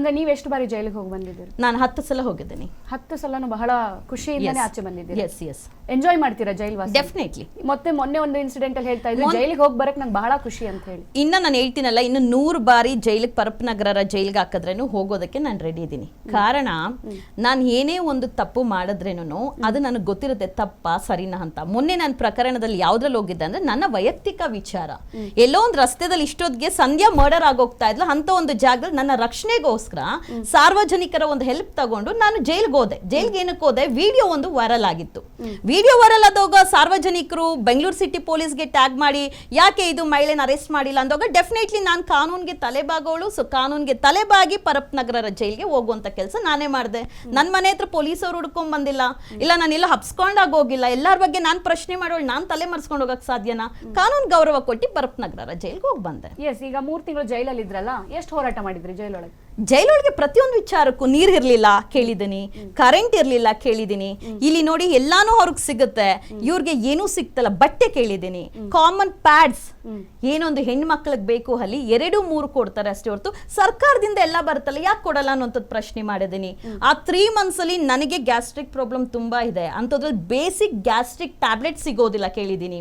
ಅಂದ್ರೆ ನೀವ್ ಎಷ್ಟು ಬಾರಿ ಜೈಲಿಗೆ ಹೋಗಿ ಬಂದಿದ್ದೀರಿ? ನಾನು 10 ಸಲ ಹೋಗಿದ್ದೀನಿ. 10 ಸಲನು ಬಹಳ ಖುಷಿಯಿಂದನೇ ಆಚೆ ಬಂದಿದ್ದೀರಿ. S S. ಎಂಜಾಯ್ ಮಾಡ್ತೀರಾ ಜೈಲ್ವಾಸ? ಡೆಫಿನೆಟ್ಲಿ. ಮತ್ತೆ ಮೊನ್ನೆ ಒಂದು ಇನ್ಸಿಡೆಂಟ್ ಅಲ್ಲಿ ಹೇಳ್ತಾ ಇದ್ರು ಜೈಲಿಗೆ ಹೋಗಿ ಬರಕ್ ನಂಗೆ ಬಹಳ ಖುಷಿ ಅಂತ ಹೇಳಿ. ಇನ್ನ ನಾನು ಹೇಳ್ತೀನಲ್ಲ, ಇನ್ನು 100 ಬಾರಿ ಜೈಲಿಗೆ ಪರಪ್ಪನಗರ ಜೈಲಿಗೆ ಹಾಕಿದ್ರೇನು ಹೋಗೋದಕ್ಕೆ ನಾನು ರೆಡಿ ಇದ್ದೀನಿ. ಕಾರಣ ನಾನು ಏನೇ ಒಂದು ತಪ್ಪು ಮಾಡಿದ್ರೇನು ಅದು ನನಗೆ ಗೊತ್ತಿರುತ್ತೆ ತಪ್ಪ ಸರಿನಾ ಅಂತ. ಮೊನ್ನೆ ನಾನು ಪ್ರಕರಣದಲ್ಲಿ ಯಾವ್ದ್ರಲ್ಲಿ ಹೋಗಿದ್ದೆ ಅಂದ್ರೆ ನನ್ನ ವೈಯಕ್ತಿಕ ವಿಚಾರ. ಎಲ್ಲೋ ಒಂದು ರಸ್ತೆದಲ್ಲಿ ಇಷ್ಟೊತ್ತಿಗೆ ಸಂಧ್ಯಾ ಮರ್ಡರ್ ಆಗೋಗ್ತಾ ಇದ್ಲು ಅಂತ ಒಂದು ಜಾಗದಲ್ಲಿ ನನ್ನ ರಕ್ಷಣೆಗೋಸ್ಕರ ಸಾರ್ವಜನಿಕರ ಒಂದು ಹೆಲ್ಪ್ ತಗೊಂಡು ನಾನು ಜೈಲ್ಗೆ ಹೋದೆ. ಜೈಲ್ಗೆ ಏನಕ್ಕೆ ಹೋದೆ? ವಿಡಿಯೋ ಒಂದು ವೈರಲ್ ಆಗಿತ್ತು. ವಿಡಿಯೋ ವೈರಲ್ ಆದಾಗ ಸಾರ್ವಜನಿಕರು ಬೆಂಗಳೂರು ಸಿಟಿ ಪೊಲೀಸ್ಗೆ ಟ್ಯಾಗ್ ಮಾಡಿ ಯಾಕೆ ಇದು ಮಹಿಳೆನ ಅರೆಸ್ಟ್ ಮಾಡಿಲ್ಲ ಅಂದಾಗ ಡೆಫಿನೆಟ್ಲಿ ನಾನು ಕಾನೂನ್ಗೆ ತಲೆಬಾಗೋಳು. ಸೊ ಕಾನೂನ್ಗೆ ತಲೆಬಾಗಿ ಪರಪ್ಪನಗರ ಜೈಲ್ಗೆ ಹೋಗುವಂತ ಕೆಲಸ ನಾನೇ ಮಾಡಿದೆ. ನನ್ನ ಮನೆ ಹತ್ರ ಪೊಲೀಸರು ಹುಡ್ಕೊಂಡ್ ಬಂದಿಲ್ಲ, ಇಲ್ಲ ನಾನೆಲ್ಲ ಹಬ್ಸ್ಕೊಂಡಾಗ ಹೋಗಿಲ್ಲ. ಎಲ್ಲರ ಬಗ್ಗೆ ನಾನು ಪ್ರಶ್ನೆ ಮಾಡೋಳು, ನಾನು ತಲೆ ಮರೆಸ್ಕೊಂಡು ಹೋಗಕ್ ಸಾಧ್ಯನಾ? ಕಾನೂನು ಗೌರವ ಕೊಟ್ಟು ಪರಪ್ಪನಗರ ಜೈಲ್ಗೆ ಹೋಗಿ ಬಂದೆ. ಎಸ್, ಈಗ 3 ತಿಂಗಳು ಜೈಲಲ್ಲಿ ಇದ್ರಲ್ಲ, ಎಷ್ಟು ಹೋರಾಟ ಮಾಡಿದ್ರಿ ಜೈಲೊಳಗೆ? ಜೈಲೊಳಗೆ ಪ್ರತಿಯೊಂದು ವಿಚಾರಕ್ಕೂ ನೀರ್ ಇರ್ಲಿಲ್ಲ ಕೇಳಿದೀನಿ, ಕರೆಂಟ್ ಇರ್ಲಿಲ್ಲ ಕೇಳಿದೀನಿ. ಇಲ್ಲಿ ನೋಡಿ ಎಲ್ಲಾನು ಅವ್ರಿಗೆ ಸಿಗುತ್ತೆ, ಇವ್ರಿಗೆ ಏನೂ ಸಿಗ್ತಲ್ಲ, ಬಟ್ಟೆ ಕೇಳಿದೀನಿ. ಕಾಮನ್ ಪ್ಯಾಡ್ಸ್ ಏನೊಂದು ಹೆಣ್ಮಕ್ಳಿಗೆ ಬೇಕು ಅಲ್ಲಿ 2-3 ಕೊಡ್ತಾರೆ ಅಷ್ಟೇ ಹೊರತು ಸರ್ಕಾರದಿಂದ ಎಲ್ಲ ಬರುತ್ತಲ್ಲ ಯಾಕೆ ಕೊಡಲ್ಲ ಅನ್ನೋಂಥದ್ದು ಪ್ರಶ್ನೆ ಮಾಡಿದೀನಿ. ಆ 3 ಮಂತ್ಸ್ ಅಲ್ಲಿ ನನಗೆ ಗ್ಯಾಸ್ಟ್ರಿಕ್ ಪ್ರಾಬ್ಲಮ್ ತುಂಬಾ ಇದೆ, ಅಂಥದ್ರಲ್ಲಿ ಬೇಸಿಕ್ ಗ್ಯಾಸ್ಟ್ರಿಕ್ ಟ್ಯಾಬ್ಲೆಟ್ ಸಿಗೋದಿಲ್ಲ ಕೇಳಿದೀನಿ.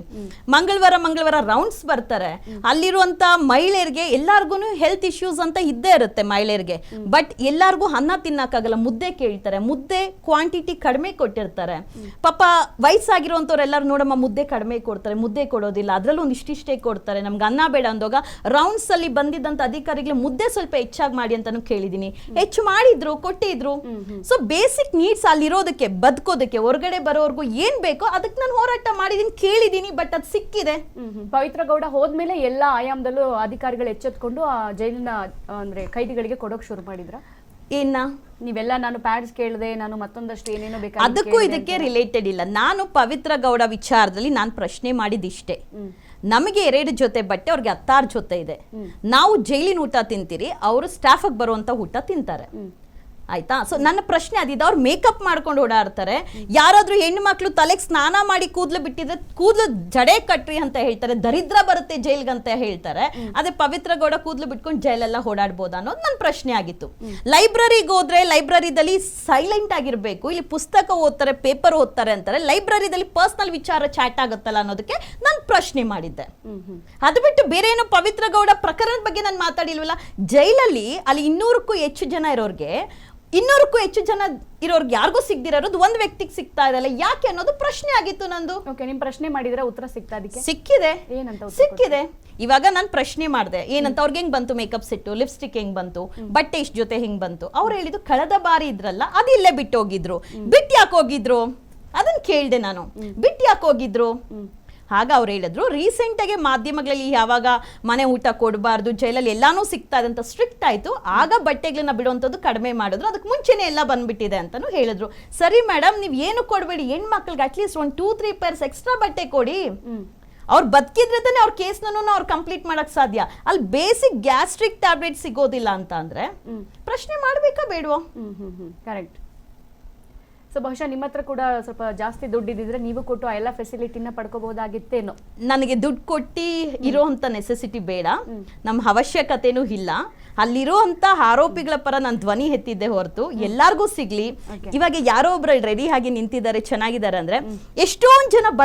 ಮಂಗಳವಾರ ರೌಂಡ್ಸ್ ಬರ್ತಾರೆ, ಅಲ್ಲಿರುವಂತ ಮಹಿಳೆಯರಿಗೆ ಎಲ್ಲಾರ್ಗು ಹೆಲ್ತ್ ಇಶ್ಯೂಸ್ ಅಂತ ಇದ್ದೇ ಇರುತ್ತೆ ಮಹಿಳೆಯರಿಗೆ. ಬಟ್ ಎಲ್ಲಾರ್ಗೂ ಅನ್ನ ತಿನ್ನಕ್ಕಾಗಲ್ಲ, ಮುದ್ದೆ ಕೇಳ್ತಾರೆ. ಮುದ್ದೆ ಕ್ವಾಂಟಿಟಿ ಕಡಿಮೆ ಕೊಟ್ಟಿರ್ತಾರೆ. ಪಾಪ ವಯಸ್ಸಾಗಿರುವಂತವ್ರೆಲ್ಲಾರು ನೋಡಮ್ಮ ಮುದ್ದೆ ಕಡಿಮೆ ಕೊಡ್ತಾರೆ, ಮುದ್ದೆ ಕೊಡೋದಿಲ್ಲ, ಅದ್ರಲ್ಲೂ ಒಂದು ಇಷ್ಟಿಷ್ಟೇ ಕೊಡ್ತಾರೆ. ನಮ್ಗೆ ಅನ್ನ ಬೇಡ ಅಂದಾಗ ರೌಂಡ್ಸ್ ಅಲ್ಲಿ ಬಂದಿದ್ದಂತ ಅಧಿಕಾರಿಗಳು ಮುದ್ದೆ ಸ್ವಲ್ಪ ಹೆಚ್ಚಾಗಿ ಮಾಡಿ ಅಂತಾನು ಕೇಳಿದೀನಿ. ಹೆಚ್ಚು ಮಾಡಿದ್ರು, ಕೊಟ್ಟಿದ್ರು. ಸೊ ಬೇಸಿಕ್ ನೀಡ್ಸ್ ಅಲ್ಲಿರೋದಕ್ಕೆ, ಬದುಕೋದಕ್ಕೆ, ಹೊರಗಡೆ ಬರೋರ್ಗು ಏನ್ ಬೇಕೋ ಅದಕ್ಕೆ ನಾನು ಹೋರಾಟ ಮಾಡಿದೀನಿ, ಕೇಳಿದೀನಿ. ಬಟ್ ಅದು ಸಿಕ್ಕಿದೆ. ಪವಿತ್ರ ಗೌಡ ಹೋದ್ಮೇಲೆ ಎಲ್ಲಾ ಆಯಾಮದಲ್ಲೂ ಅಧಿಕಾರಿಗಳು ಎಚ್ಚೆತ್ಕೊಂಡು ಆ ಜೈಲಿನ ಅಂದ್ರೆ ಕೈದಿಗಳಿಗೆ ಕೊಡೋಕ್ ಶುರು ಮಾಡಿದ್ರ? ಏನ ನೀವೆಲ್ಲ ನಾನು ಪ್ಯಾಡ್ಸ್ ಕೇಳಿದೆ, ನಾನು ಮತ್ತೊಂದಷ್ಟು ಏನೇನೋ ಬೇಕು, ಅದಕ್ಕೂ ಇದಕ್ಕೆ ರಿಲೇಟೆಡ್ ಇಲ್ಲ. ನಾನು ಪವಿತ್ರ ಗೌಡ ವಿಚಾರದಲ್ಲಿ ನಾನು ಪ್ರಶ್ನೆ ಮಾಡಿದಿಷ್ಟೇ. ನಮಗೆ 2 ಜೊತೆ ಬಟ್ಟೆ, ಅವ್ರಿಗೆ 16 ಜೊತೆ ಇದೆ. ನಾವು ಜೈಲಿನ ಊಟ ತಿಂತೀರಿ, ಅವರು ಸ್ಟಾಫಿಗೆ ಬರುವಂತ ಊಟ ತಿಂತಾರೆ. ಆಯ್ತಾ? ಸೊ ನನ್ನ ಪ್ರಶ್ನೆ ಅದಿದೆ. ಅವ್ರು ಮೇಕಪ್ ಮಾಡ್ಕೊಂಡು ಓಡಾಡ್ತಾರೆ. ಯಾರಾದ್ರೂ ಹೆಣ್ಣು ಮಕ್ಳು ತಲೆಗೆ ಸ್ನಾನ ಮಾಡಿ ಕೂದಲು ಬಿಟ್ಟಿದ್ರೆ ಕೂದಲು ಜಡೆ ಕಟ್ರಿ ಅಂತ ಹೇಳ್ತಾರೆ, ದರಿದ್ರ ಬರುತ್ತೆ ಜೈಲ್ಗೆ ಅಂತ ಹೇಳ್ತಾರೆ. ಅದೇ ಪವಿತ್ರ ಗೌಡ ಕೂದಲು ಬಿಟ್ಕೊಂಡು ಜೈಲೆಲ್ಲ ಓಡಾಡ್ಬೋದಾ ಅನ್ನೋದು ನನ್ನ ಪ್ರಶ್ನೆ ಆಗಿತ್ತು. ಲೈಬ್ರರಿಗೆ ಹೋದ್ರೆ ಲೈಬ್ರರಿದಲ್ಲಿ ಸೈಲೆಂಟ್ ಆಗಿರ್ಬೇಕು, ಇಲ್ಲಿ ಪುಸ್ತಕ ಓದ್ತಾರೆ, ಪೇಪರ್ ಓದ್ತಾರೆ ಅಂತಾರೆ. ಲೈಬ್ರರಿದಲ್ಲಿ ಪರ್ಸನಲ್ ವಿಚಾರ ಚಾಟ್ ಆಗುತ್ತಲ್ಲ ಅನ್ನೋದಕ್ಕೆ ನಾನು ಪ್ರಶ್ನೆ ಮಾಡಿದ್ದೆ. ಅದು ಬಿಟ್ಟು ಬೇರೆ ಏನು ಪವಿತ್ರ ಗೌಡ ಪ್ರಕರಣದ ಬಗ್ಗೆ ನಾನು ಮಾತಾಡಿಲ್ವಲ್ಲ. ಜೈಲಲ್ಲಿ ಅಲ್ಲಿ 200ಕ್ಕೂ ಹೆಚ್ಚು ಜನ ಇರೋರ್ಗೆ, 200ಕ್ಕೂ ಹೆಚ್ಚು ಜನ ಇರೋರ್ಗೆ ಯಾರಿಗೂ ಸಿಗ್ದಿರೋದು ಒಂದು ವ್ಯಕ್ತಿಗೆ ಸಿಗ್ತಾ ಇದಲ್ಲ, ಯಾಕೆ ಅನ್ನೋದು ಪ್ರಶ್ನೆ ಆಗಿತ್ತು ನಂದು. ಓಕೆ, ನಿಮ್ ಪ್ರಶ್ನೆ ಮಾಡಿದ್ರೆ ಉತ್ತರ ಸಿಗ್ತಾ? ಅದಕ್ಕೆ ಸಿಕ್ಕಿದೆ. ಏನಂತ ಸಿಕ್ಕಿದೆ. ಇವಾಗ ನಾನು ಪ್ರಶ್ನೆ ಮಾಡಿದೆ ಏನಂತ, ಅವ್ರಿಗೆ ಹೆಂಗ್ ಬಂತು ಮೇಕಪ್ ಸೆಟ್ಟು, ಲಿಪ್ಸ್ಟಿಕ್ ಹೆಂಗ್ ಬಂತು, ಬಟ್ಟೆ ಇಷ್ಟ ಜೊತೆ ಹೆಂಗ್ ಬಂತು. ಅವ್ರು ಹೇಳಿದ್ರು ಕಳೆದ ಬಾರಿ ಇದ್ರಲ್ಲ ಅದು ಇಲ್ಲೇ ಬಿಟ್ಟು ಹೋಗಿದ್ರು. ಬಿಟ್ಟು ಯಾಕೆ ಹೋಗಿದ್ರು ಅದನ್ನ ಕೇಳ್ದೆ ನಾನು. ಬಿಟ್ಟು ಯಾಕೆ ಹೋಗಿದ್ರು? ಆಗ ಅವ್ರು ಹೇಳಿದ್ರು ರೀಸೆಂಟ್ ಆಗಿ ಮಾಧ್ಯಮಗಳಲ್ಲಿ ಯಾವಾಗ ಮನೆ ಊಟ ಕೊಡಬಾರ್ದು, ಜೈಲಲ್ಲಿ ಎಲ್ಲಾನು ಸಿಗ್ತಾ ಇದೆ ಅಂತ ಸ್ಟ್ರಿಕ್ಟ್ ಆಯ್ತು, ಆಗ ಬಟ್ಟೆಗಳನ್ನ ಬಿಡುವಂಥದ್ದು ಕಡಿಮೆ ಮಾಡಿದ್ರು. ಅದಕ್ಕೆ ಮುಂಚೆನೆ ಎಲ್ಲ ಬಂದ್ಬಿಟ್ಟಿದೆ ಅಂತಾನು ಹೇಳಿದ್ರು. ಸರಿ ಮೇಡಮ್, ನೀವು ಏನು ಕೊಡಬೇಡಿ, ಹೆಣ್ಮಕ್ಳಿಗೆ ಅಟ್ಲೀಸ್ಟ್ 1-2-3 ಪೇರ್ಸ್ ಎಕ್ಸ್ಟ್ರಾ ಬಟ್ಟೆ ಕೊಡಿ. ಅವ್ರು ಬದುಕಿದ್ರೆ ತಾನೆ ಅವ್ರ ಕೇಸ್ನೂ ಅವ್ರು ಕಂಪ್ಲೀಟ್ ಮಾಡಕ್ ಸಾಧ್ಯ. ಅಲ್ಲಿ ಬೇಸಿಕ್ ಗ್ಯಾಸ್ಟ್ರಿಕ್ ಟ್ಯಾಬ್ಲೆಟ್ ಸಿಗೋದಿಲ್ಲ ಅಂತ ಅಂದ್ರೆ ಪ್ರಶ್ನೆ ಮಾಡ್ಬೇಕಾ ಬೇಡವೋ? ಕರೆಕ್ಟ್. ಸೊ ಬಹುಶಃ ನಿಮ್ಮ ಹತ್ರ ಕೂಡ ಸ್ವಲ್ಪ ಜಾಸ್ತಿ ದುಡ್ಡು ಇದ್ದಿದ್ರೆ ನೀವು ಕೊಟ್ಟು ಆ ಎಲ್ಲ ಫೆಸಿಲಿಟಿನ ಪಡ್ಕೋಬಹುದಾಗಿತ್ತೇನೋ. ನನಗೆ ದುಡ್ಡು ಕೊಟ್ಟು ಇರೋಂಥ ನೆಸೆಸಿಟಿ ಬೇಡ, ನಮ್ಮ ಅವಶ್ಯಕತೆನೂ ಇಲ್ಲ. ಅಲ್ಲಿರುವಂತ ಆರೋಪಿಗಳ ಪರ ನಾನು ಧ್ವನಿ ಎತ್ತಿದ್ದೆ ಹೊರತು ಎಲ್ಲಾರ್ಗೂ ಸಿಗ್ಲಿ. ಇವಾಗ ಯಾರೋ ಒಬ್ರು ರೆಡಿ ಆಗಿ ನಿಂತಿದ್ದಾರೆ, ಚೆನ್ನಾಗಿದ್ದಾರೆ ಅಂದ್ರೆ ಎಷ್ಟೊಂದು ಜನ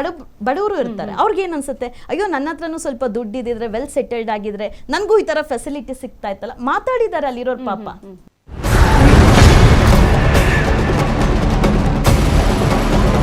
ಬಡವರು ಇರ್ತಾರೆ. ಅವ್ರಿಗೆ ಏನ್ ಅನ್ಸುತ್ತೆ, ಅಯ್ಯೋ ನನ್ನ ಹತ್ರನೂ ಸ್ವಲ್ಪ ದುಡ್ಡು ಇದ್ದಿದ್ರೆ, ವೆಲ್ ಸೆಟಲ್ಡ್ ಆಗಿದ್ರೆ ನನಗೂ ಈ ತರ ಫೆಸಿಲಿಟಿ ಸಿಗ್ತಾ ಇತ್ತಲ್ಲ. ಮಾತಾಡಿದ್ದಾರೆ ಅಲ್ಲಿರೋರ್ ಪಾಪ.